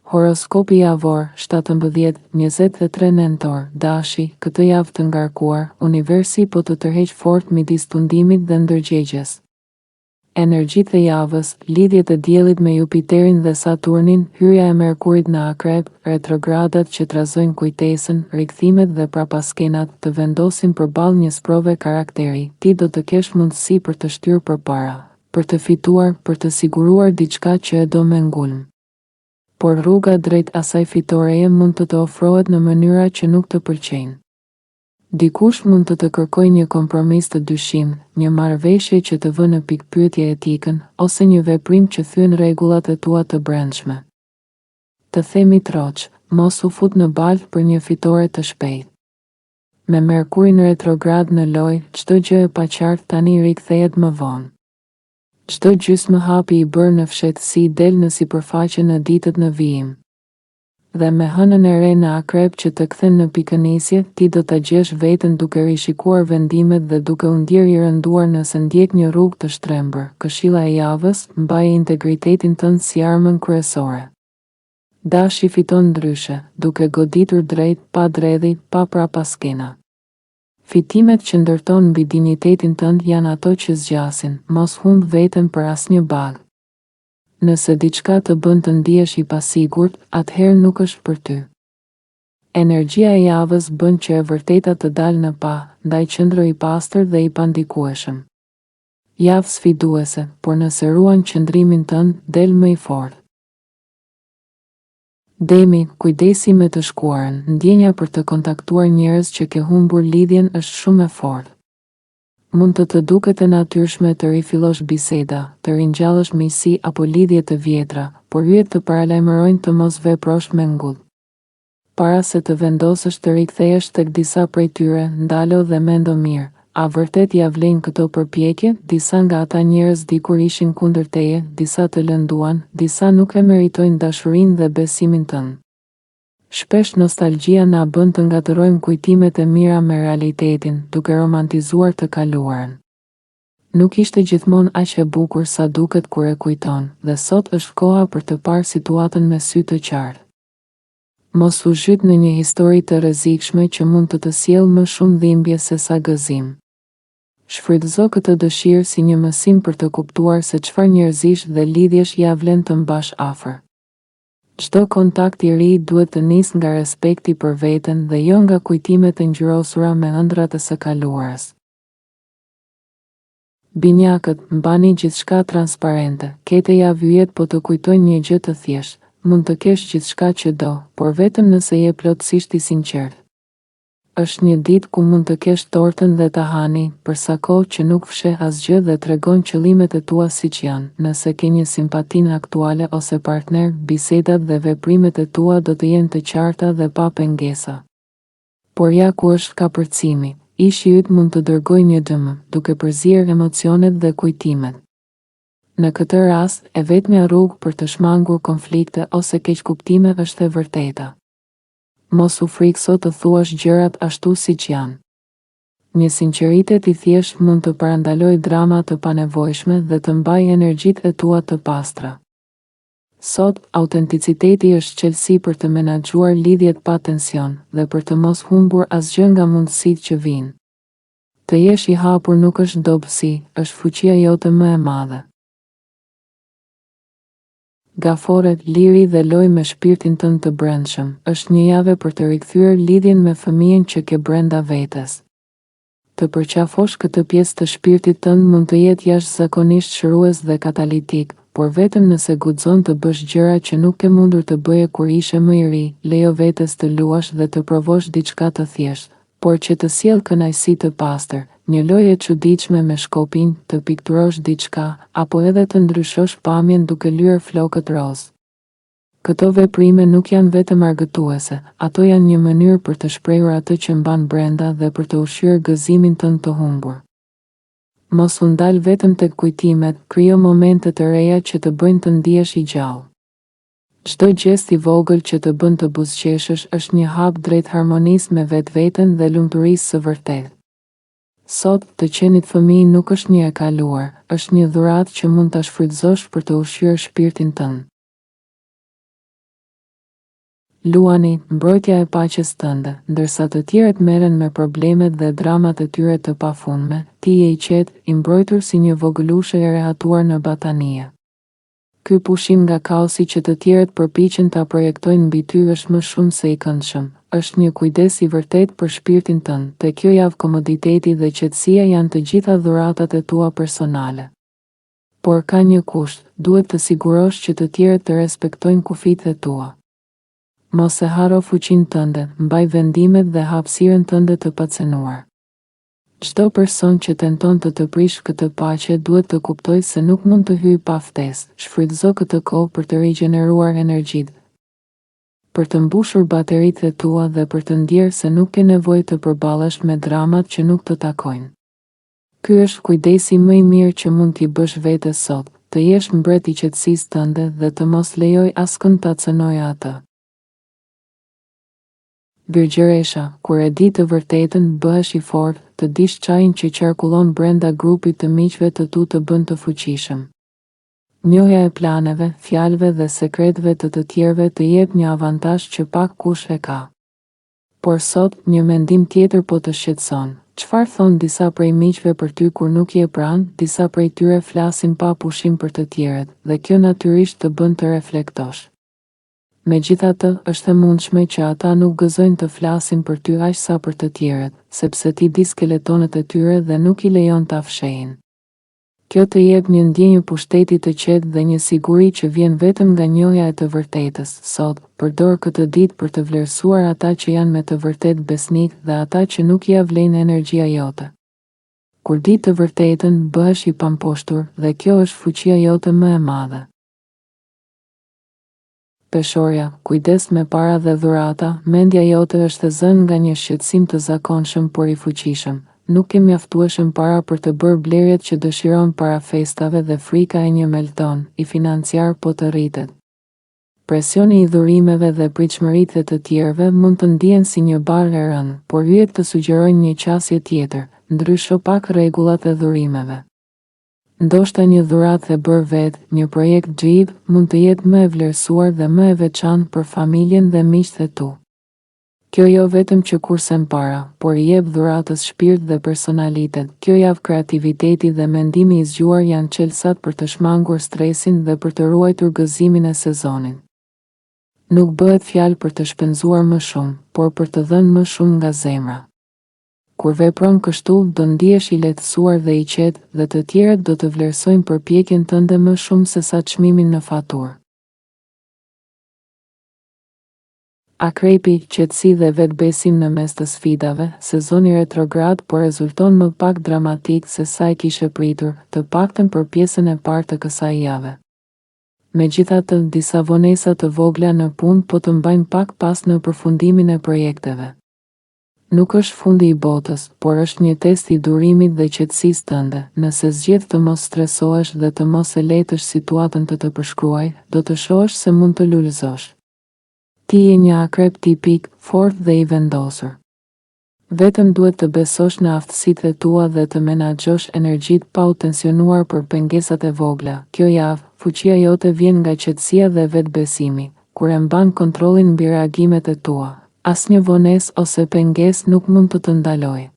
Horoskopi javor, 17-23 nëntor, dashi, këtë javë të ngarkuar, universi po të tërheq fort midis tundimit dhe ndërgjegjes. Energjitë e javës, lidhjet e diellit me Jupiterin dhe Saturnin, hyrja e Merkurit në Akrep, retrogradat që trazojnë kujtesën, rikthimet dhe prapaskenat të vendosin përballë një sprove karakteri. Ti do të kesh mundësi për të shtyrë përpara, për të fituar, për të siguruar diçka që e do me ngulm. Por rruga drejt asaj fitoreje mund të të ofrohet në mënyra që nuk të pëlqejnë. Dikush mund të të kërkojë një kompromis të dyshim, një marrëveshje që të vë në pikpyetje etikën, ose një veprim që thyen rregullat e tua të brendshme. Të themi troç, mos u fut në balë për një fitore të shpejtë. Me Merkurin retrograd në lojë, çdo gjë e paqartë tani rikthehet më vonë. Çdo gjysmë hapi i bërë në fshehtësi del në sipërfaqe në ditët në vijim. Dhe me hënën e re në Akrep që të kthen në pikënisje, ti do ta gjesh veten duke rishikuar vendimet dhe duke u ndjerë i rënduar nëse ndjek një rrugë të shtrembur. Këshilla e javës, mbaje integritetin tënd si armën kryesore. Dashi fiton ndryshe, duke goditur drejt, pa dredhi, pa prapaskena. Fitimet që ndërton mbi dinjitetin tënd janë ato që zgjasin, mos humb veten për asnjë bagë. Nëse diçka të bën të ndihesh i pasigurt, atëherë nuk është për ty. Energjia e javës bën që e vërteta të dalë në pa, ndaj qëndro i pastër dhe i pandikueshëm. Javë sfiduese, por nëse ruan qëndrimin tënd, del më i fortë. Demi, kujdesi me të shkuarën, ndjenja për të kontaktuar njerëz që ke humbur lidhjen është shumë e fortë. Mund të duket e natyrshme të rifillosh biseda, të ringjallësh miqësi apo lidhje të vjetra, por hyjet të paralajmërojnë të mos veprosh me ngull. Para se të vendosësh të rikthehesh tek disa prej tyre, ndalo dhe mendo mirë. A vërtet ja vlen këto përpjekje? Disa nga ata njerëz dikur ishin kundër teje, disa të lënduan, disa nuk e meritojnë dashurinë dhe besimin tënd. Shpesh nostalgjia na bën të ngatërojmë kujtimet e mira me realitetin, duke romantizuar të kaluarën. Nuk ishte gjithmonë aq e bukur sa duket kur e kujton, dhe sot është koha për të parë situatën me sy të qartë. Mos u zhyt në një histori të rrezikshme që mund të sjellë më shumë dhimbje se sa gëzim. Shfrytëzo këtë dëshirë si një mësim për të kuptuar se çfarë njerëzish dhe lidhjesh ja vlen të mbash afër. Çdo kontakt i ri duhet të nisë nga respekti për veten dhe jo nga kujtimet e ngjyrosura me ëndrat e së kaluarës. Binjakët, mbani gjithçka transparente. Kete javëyjet po të kujtojnë një gjë të thjeshtë. Mund të kesh gjithçka që do, por vetëm nëse je plotësisht i sinqert. Është një ditë ku mund të kesh tortën dhe ta hani, për sa kohë që nuk fsheh asgjë dhe tregon qëllimet e tua siç janë. Nëse ke një simpatinë aktuale ose partner, bisedat dhe veprimet e tua do të jenë të qarta dhe pa pengesa. Por ja ku është kapërcimi, ishi yt mund të dërgojë një dëm, duke përzier emocionet dhe kujtimet. Në këtë rast, e vetmja rrugë për të shmangur konflikte ose keqkuptime është e vërteta. Mos u frikso të thuash gjërat ashtu siç janë. Një sinqeritet i thjesht mund të parandalojë drama të panevojshme dhe të mbajë energjitë e tua të pastra. Sot, autenticiteti është çelësi për të menaxhuar lidhjet pa tension dhe për të mos humbur asgjë nga mundësitë që vijnë. Të jesh i hapur nuk është dobësi, është fuqia jote më e madhe. Gaforet, liri dhe loj me shpirtin tënd të brendshëm. Është një javë për të rikthyer lidhjen me fëmijën që ke brenda vetes. Të përqafosh këtë pjesë të shpirtit tënd mund të jetë jashtëzakonisht shërues dhe katalitik, por vetëm nëse guxon të bësh gjëra që nuk ke mundur të bëje kur ishe më i ri. Lejo vetes të luash dhe të provosh diçka të thjeshtë, por që të sjellë kënaqësi të pastër. Një lojë e çuditshme me shkopin, të pikturosh diçka, apo edhe të ndryshosh pamjen duke lyer flokët roz. Këto veprime nuk janë vetëm argëtuese, ato janë një mënyrë për të shprehur atë që mban brenda dhe për të ushqyer gëzimin tënd të humbur. Mos u ndal vetëm tek kujtimet, krijo momente të reja që të bëjnë të ndihesh i gjallë. Çdo gjest i vogël që të bën të buzëqeshësh është një hap drejt harmonisë me vetveten dhe lumturisë së vërtetë. Sot, të qenit fëmijë nuk është një e kaluar, është një dhuratë që mund ta shfrytëzosh për të ushqyer shpirtin tënd. Luani, mbrojtja e paqes tënde, ndërsa të tjerët merren me problemet dhe dramat e tyre të pafundme, ti je i qetë, i mbrojtur si një vogëlushe e rehatuar në batanie. Ky pushim nga kaosi që të tjerët përpiqen ta projektojnë mbi ty është më shumë se i këndshëm. Është një kujdes i vërtet për shpirtin tënd. Te kjo javë komoditeti dhe qetësia janë të gjitha dhuratat e tua personale. Por ka një kusht, duhet të sigurosh që të tjerët të respektojnë kufijtë e tua. Mos e haro fuqinë tënde, mbaj vendimet dhe hapësirën tënde të pacenuar. Çdo person që tenton të prish këtë paqe duhet të kuptojë se nuk mund të hyjë pa ftesë. Shfrytëzo këtë kohë për të rigjeneruar energjitë, për të mbushur bateritë e tua dhe për të ndjerë se nuk ke nevojë të përballesh me dramat që nuk të takojnë. Ky është kujdesi më i mirë që mund t'i bësh vetes sot, të jesh mbret i qetësisë tënde dhe të mos lejoj askënd ta cënojë atë. Birgjëresha, kur e di të vërtetën, bëhesh i fortë, të dish çajin që qarkullon brenda grupit të miqve të tu të bën të fuqishëm. Njohja e planeve, fjalëve dhe sekreteve të tjerëve të jep një avantazh që pak kush e ka. Por sot, një mendim tjetër po të shqetëson. Çfarë thon disa prej miqve për ty kur nuk je pranë? Disa prej tyre flasin pa pushim për të tjerët, dhe kjo natyrisht të bën të reflektosh. Megjithatë, është e mundshme që ata nuk gëzojnë të flasin për ty aq sa për të tjerët, sepse ti di skeletonet e tyre dhe nuk i lejon ta fshehin. Kjo të jep një ndjenjë pushteti të qetë dhe një siguri që vjen vetëm nga njohja e të vërtetës. Sot, përdor këtë ditë për të vlerësuar ata që janë me të vërtetë besnik dhe ata që nuk ja vlen energjia jote. Kur di të vërtetën, bëhesh i pamposhtur dhe kjo është fuqia jote më e madhe. Peshorja, kujdes me para dhe dhurata, mendja jote është e zënë nga një shqetësim të zakonshëm por i fuqishëm. Nuk ke mjaftueshëm para për të bërë blerjet që dëshiron para festave dhe frika e një melton, i financiar po të rritet. Presioni i dhurimeve dhe pritshmëritë të tjerëve mund të ndihen si një barë e rënë, por hyjet të sugjerojnë një qasje tjetër, ndrysho pak rregullat e dhurimeve. Ndoshta një dhuratë e bërë vetë, një projekt gjidh, mund të jetë më e vlerësuar dhe më e veçantë për familjen dhe miqtë e tu. Kjo jo vetëm që kursen para, por I jep dhuratës shpirt dhe personalitet. Kjo javë kreativiteti dhe mendimi I zgjuar janë çelësat për të shmangur stresin dhe për të ruajtur gëzimin e sezonit. Nuk bëhet fjalë për të shpenzuar më shumë, por për të dhënë më shumë nga zemra. Kur vepron kështu, do ndihesh I lehtësuar dhe I qetë, dhe të tjerët do të vlerësojnë përpjekjen tënde më shumë se sa çmimin në faturë. Akrepi, qetësi dhe vetbesim në mes të sfidave. Sezoni retrograd po rezulton më pak dramatik se sa e kishe pritur, të paktën për pjesën e parë të kësaj jave. Megjithatë, disa vonesa të vogla në punë po të mbajnë pak pas në përfundimin e projekteve. Nuk është fundi I botës, por është një test I durimit dhe qetësisë tënde. Nëse zgjedh të mos stresohesh dhe të mos e letësh situatën të përshkruaj, do të shohësh se mund të lulëzosh. Ti je një akrep tipik, fort dhe I vendosur. Vetëm duhet të besosh në aftësitë e tua dhe të menaxhosh energjitë pa u tensionuar për pengesat e vogla. Kjo javë, fuqia jote vjen nga qetësia dhe vetbesimi, kur e mban kontrollin mbi reagimet e tua. Asnjë vonesë ose pengesë nuk mund të ndalojë.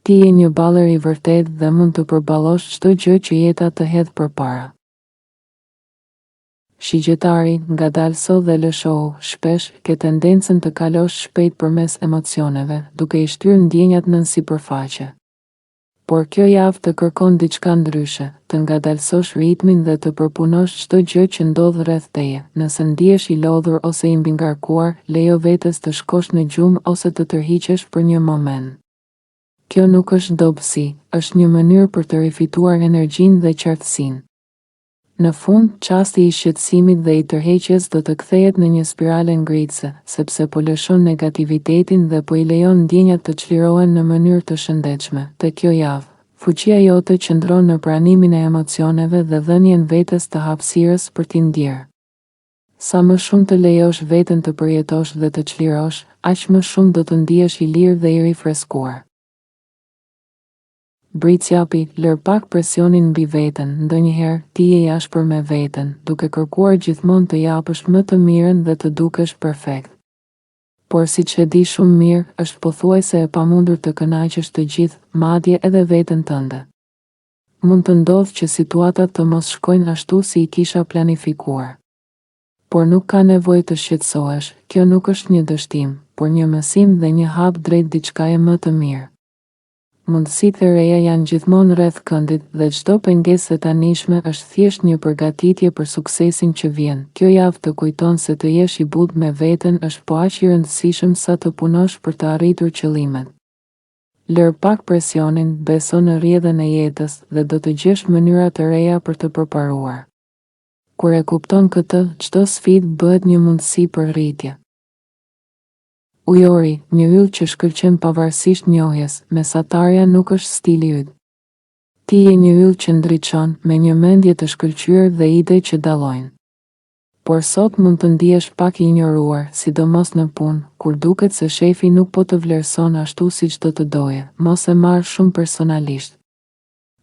Ti je një baller I vërtet dhe mund të përballosh çdo gjë që jeta të hedh përpara. Shigjetari, ngadalëso dhe lëshohu, shpesh ke tendencën të kalosh shpejt përmes emocioneve, duke I shtyrë ndjenjat nën sipërfaqe. Por kjo javë të kërkon diçka ndryshe, të ngadalësosh ritmin dhe të përpunosh çdo gjë që ndodh rreth teje. Nëse ndihesh I lodhur ose I mbingarkuar, lejo vetes të shkosh në gjumë ose të tërhiqesh për një moment. Kjo nuk është dobësi, është një mënyrë për të rifituar energjinë dhe qartësinë. Në fund, çasti I shqetësimit dhe I tërheqjes do të kthehet në një spirale ngritëse, sepse po lëshon negativitetin dhe po I lejon ndjenjat të çlirohen në mënyrë të shëndetshme. Te kjo javë, fuqia jote qëndron në pranimin e emocioneve dhe dhënien vetes të hapësirës për t'i ndjerë. Sa më shumë të lejosh veten të përjetosh dhe të çlirosh, aq më shumë do të ndihesh I lirë dhe I rifreskuar. Britsjapi, lër pak presionin mbi veten. Ndonjëherë ti je I ashpër me veten, duke kërkuar gjithmonë të japësh më të mirën dhe të dukesh perfekt. por si që di shumë mirë, është pothuajse e pamundur të kënaqësh të gjithë, madje edhe veten tënde. Mund të ndodhë që situatat të mos shkojnë ashtu si i kisha planifikuar. Por nuk ka nevojë të shqetësohesh, kjo nuk është një dështim, por një mësim dhe një hap drejt diçkaje më të mirë. Mundësitë e reja janë gjithmonë rreth këndit dhe çdo pengesë e tanishme është thjesht një përgatitje për suksesin që vjen. Kjo javë të kujton se të jesh i butë me veten është po aq i rëndësishëm sa të punosh për të arritur qëllimet. Lër pak presionin, beso në rrjedhën e jetës dhe do të gjesh mënyra të reja për të përparuar. Kur e kupton këtë, çdo sfidë bëhet një mundësi për rritje. Ujori, një yll që shkëlqen pavarësisht njohjes, mesatarja nuk është stili yt. Ti je një yll që ndriçon, me një mendje të shkëlqyer dhe ide që dallojnë. Por sot mund të ndihesh pak i injoruar, sidomos në punë, kur duket se shefi nuk po të vlerëson ashtu siç do të doje, mos e marr shumë personalisht.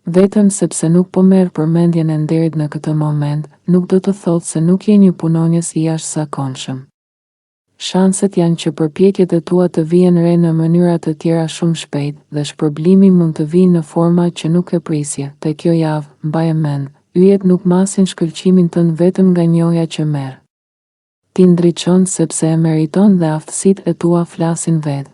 Vetëm sepse nuk po merr përmendjen e nderit në këtë moment, nuk do të thotë se nuk je një punonjës i jashtëzakonshëm. Shanset janë që përpjekjet e tua të vijen re në mënyra të tjera shumë shpejt dhe shpërblimi mund të vijë në forma që nuk e prisje. Te kjo javë, mbaje mend, yjet nuk masin shkëlqimin tënd vetëm nga njohja që merr. Ti ndriçon sepse e meriton dhe aftësitë e tua flasin vetë.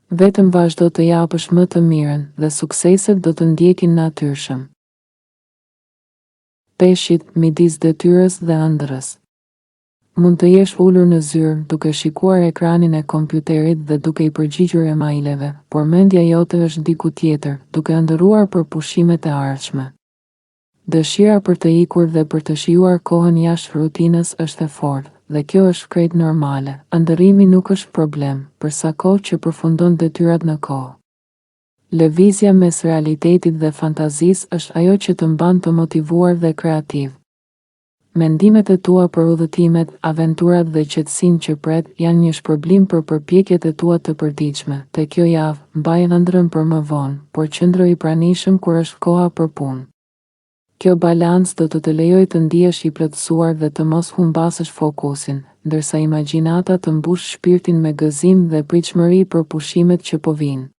Vetëm vazhdo të japësh më të mirën dhe sukseset do të ndjekin natyrshëm. Peshqit, midis detyrës dhe ëndrrës. Mund të jesh ulur në zyrë, duke shikuar ekranin e kompjuterit dhe duke i përgjigjur emaileve, por mendja jote është diku tjetër, duke ëndërruar për pushimet e ardhshme. Dëshira për të ikur dhe për të shijuar kohën jashtë rutinës është e fortë, dhe kjo është krejt normale. Ëndërrimi nuk është problem, për sa kohë që përfundon detyrat në kohë. Lëvizja mes realitetit dhe fantazisë është ajo që të mban të motivuar dhe kreativ. Mendimet e tua për udhëtimet, aventurat dhe qetësinë që pret janë një shpërblim për përpjekjet e tua të përditshme. Te kjo javë, mbaj ëndrrën për më vonë, por qëndro i pranishëm kur është koha për punë. Kjo balancë do të lejojë të ndihesh i plotësuar dhe të mos humbasësh fokusin, ndërsa imagjinata të mbush shpirtin me gëzim dhe pritshmëri për pushimet që po vijnë.